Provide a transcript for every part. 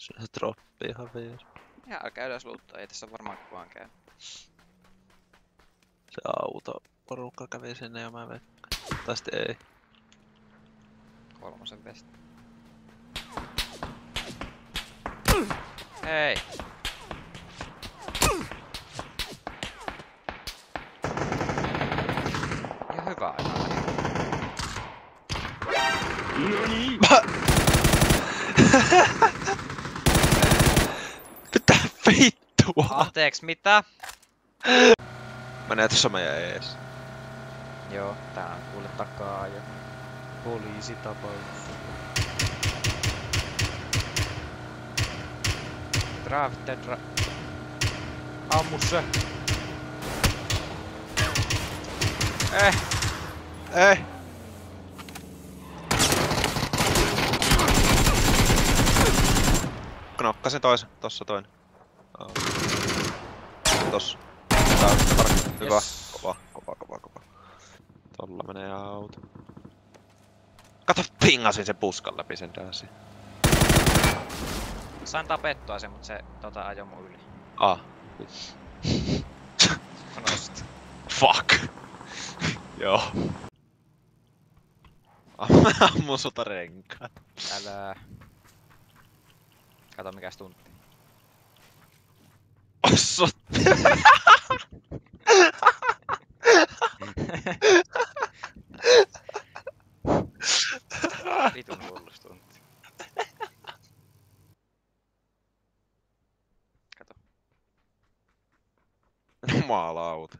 Se droppii ihan vieres. Jaa, käydään luuttaa, ei tässä varmaan kukaan käy. Se autoporukka kävi sinne ja mä veikkaan. Tai sitten ei. Kolmosen pesti. Hei! Ihan hyvä aika. Mitä vittua? Anteeksi, mitä? Menee tuossa meidän ees. Joo, tää on kuule takaa jo. Poliisitapaus. Ammu se! Ei! Knokkasin toisen, tossa toinen. Tossa. Tää on hyvä. Yes. Kova. Tolla menee auto. Kato, pingasin sen puskan läpi sen dääsin. Sain tapettua sen, mut se ajoi mun yli. Nosti. Fuck. Joo. Ammun sota renkaan. Älä. Kato mikäs tunti. Ossut. Vitun hullus tunti. Kato. Jumalauta.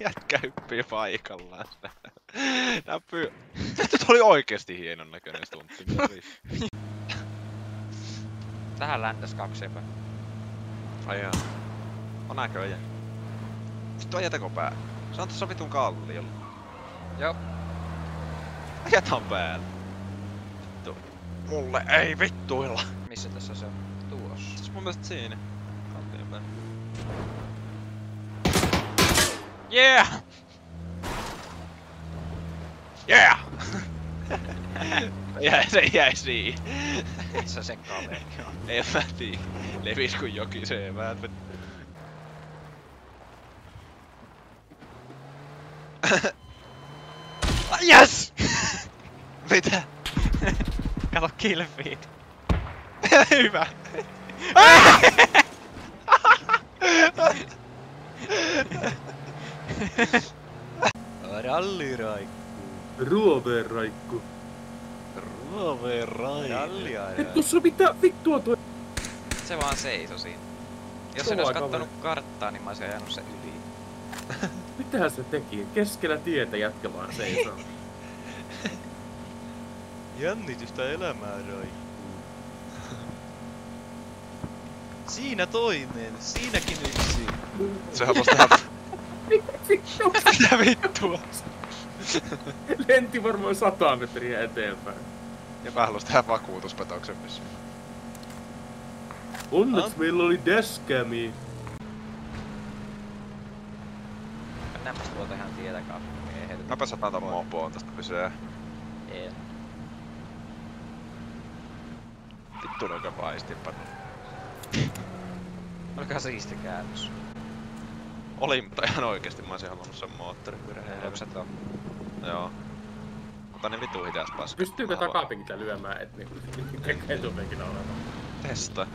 Jätkä hyppii paikallaan. Näpyy. Tuo oli oikeesti hienon näköinen stuntti. Tähän läntäs 2 epä. Ai jaa. On näköjään. Vittu ajatako pää? Se on tossa vitun kalliolla. Joo. Ajetaan päälle. Vittu. Mulle ei vittuilla. Missä tässä se on? Tuossa. Se on mun mielestä siinä. Kallion päällä. Yeah! Yeah! Se jäi siihen. Se sen kaveri on. En mä tiedä. Levis kun joki se eväät. Yes! Mitä? Kato killfeed. Hyvä. Ralliraikku. Ruoverraikku. Ralliaina. Et tossa mitä vittua tuo? Se vaan seiso siinä. Jos en ois kattonut karttaa, niin mä oisin ajanut sen yli. Mitähän se teki? Keskellä tietä jätkä vaan seisoo. Jännitystä elämää raikkuu. Siinä toinen, siinäkin yksi. Se halusi tehdä. Mitä vittua? Lenti varmaan 100 metriä eteenpäin. Ja mä halusin tehdä vakuutuspetoksen missä. Onneksi meillä oli dashcami. Mennäänpäs tuolta ihan tietä kappeen. Mäpä sataan ton mopoon tästä pysyä. Ei. Vittu noin paistinpa. Olkaa siisti käännös. Oli, mutta ihan oikeesti mä olisin halunnut sen moottorin pyörähän. Onko se tuo? Joo. Mutta ne vitu hidas paska. Pystyykö takapenkillä lyömään, et niinku etupenkillä olemaan? Testa.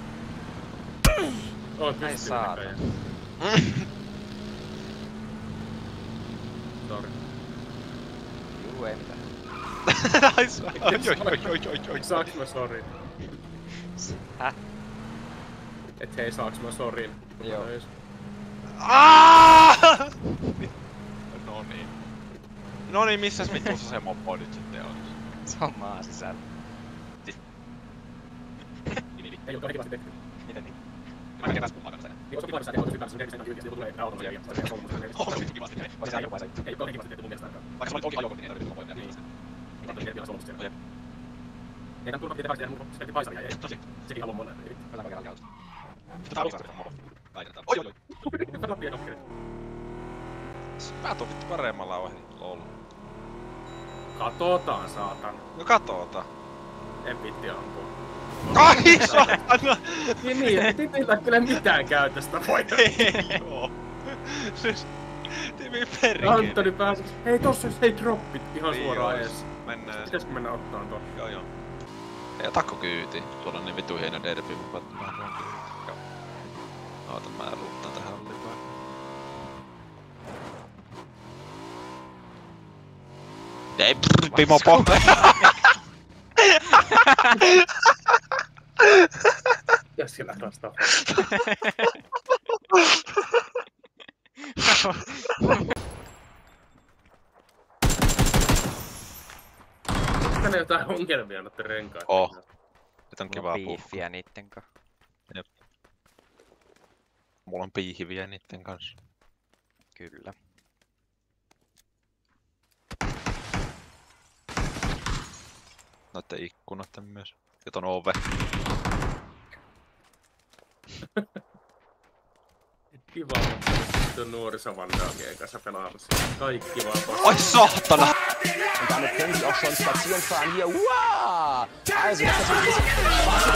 Oot Ai pystyy saatana. näköjään. Sori. Juu, ei mitään. Nice. Oi. Saaks mä sorin? Häh? Et hei, saaks mä sorin? Joo. No niin, missäs vitussa se mopo nyt sitten on? Se on maan sisällä. Ei oo kivasti tehty. Miten niin? Mä käväs mun makana sen. Niin oot kivasti tehty, oot kivasti tehty, joku tulee autolla ja se on kolmosen. Oot kivasti tehty. Vai se ajoa vai se? Ei oo kivasti tehty mun mielestä ainakaan. Vaikka se oli ajokortti, niin ei tarvitse mopoja. Mitä tuli vielä solmusta siellä? Ei tän turvakki tehdä mun sitten paisaria ei. Tosi. Sekin haluan monen. Mennään kerran käytöstä. Tää on sitä mopo. Väitetään. Oi. Kannattaa nokkeet. Päät on vittu paremmalla ohi. Lol. Katotaan, saatan. No katota. En viitti ampua. Ai saatana! Niin, Titillä ei kyllä mitään käytöstä voi. Ei joo. Siis... Timi perkele. Antoni pääsi. Hei tossa hei droppit ihan Niin suoraan joo, ees. Mennään. Pitäisikö mennä ottaan tuon? Joo joo. Ja takko kyyti. Tuolla on niin vitu hieno derbi, mun katsomaan tuon kyyti. Joo. Oota, mä luuttaan tähän hallipaan. Ei Pimo Pompe! Ja sillä rastaa. Tänne jotain ongelmia noitten renkaat. Oh. Nyt on Mulla kivaa on puhua. biiffiä niitten kanssa. Mulla on piihiviä niitten kanssa. Kyllä. Noitten ikkunoitten myös. Ja ton ove. Kiva, että on nuorisovandaalien kanssa pelaamassa. Kaikki vaan pois. Ai saatana! Und damit können Sie auch schon spazieren fahren hier. Wow! Also, das ist natürlich ein bisschen